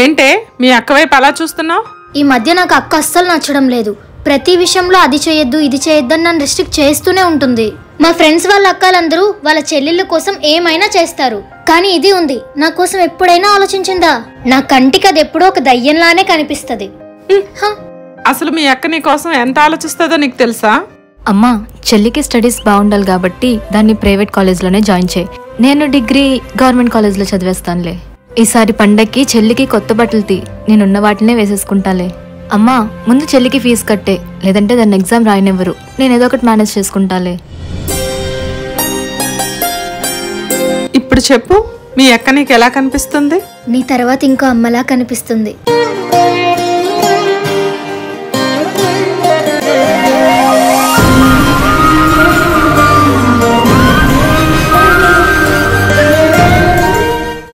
ఏంటే మీ అక్క వైపు అలా చూస్తున్నావు? ఈ మధ్య నాకు అక్క అస్సలు నచ్చడం లేదు. ప్రతి విషయంలో అది చేయొద్దు ఇది చేయొద్దని నన్ను రిస్ట్రిక్ట్ చేస్తూనే ఉంటుంది. మా ఫ్రెండ్స్ వాళ్ళ అక్కలందరూ వాళ్ళ చెల్లెళ్ళ కోసం ఏమైనా చేస్తారు, కానీ ఇది ఉంది నా కోసం ఎప్పుడైనా ఆలోచించిందా? నా కంటికి అది ఎప్పుడో ఒక దయ్యంలానే కనిపిస్తుంది. అసలు మీ అక్క నీ కోసం ఎంత ఆలోచిస్తుందో నీకు తెలుసా? అమ్మా, చెల్లికి స్టడీస్ బాగుండాలి కాబట్టి దాన్ని ప్రైవేట్ కాలేజ్లోనే జాయిన్ చేయి. నేను డిగ్రీ గవర్నమెంట్ కాలేజ్లో చదివేస్తానులే. ఈసారి పండక్కి చెల్లికి కొత్త బట్టలు తీ, నేనున్న వాటినే వేసేసుకుంటాలే. అమ్మా, ముందు చెల్లికి ఫీజు కట్టే, లేదంటే దాన్ని ఎగ్జామ్ రాయనివ్వరు. నేను ఏదో ఒకటి మేనేజ్ చేసుకుంటాలే. ఇప్పుడు చెప్పు, మీ అక్క నీకు ఎలా కనిపిస్తుంది? నీ తర్వాత ఇంకో అమ్మలా కనిపిస్తుంది.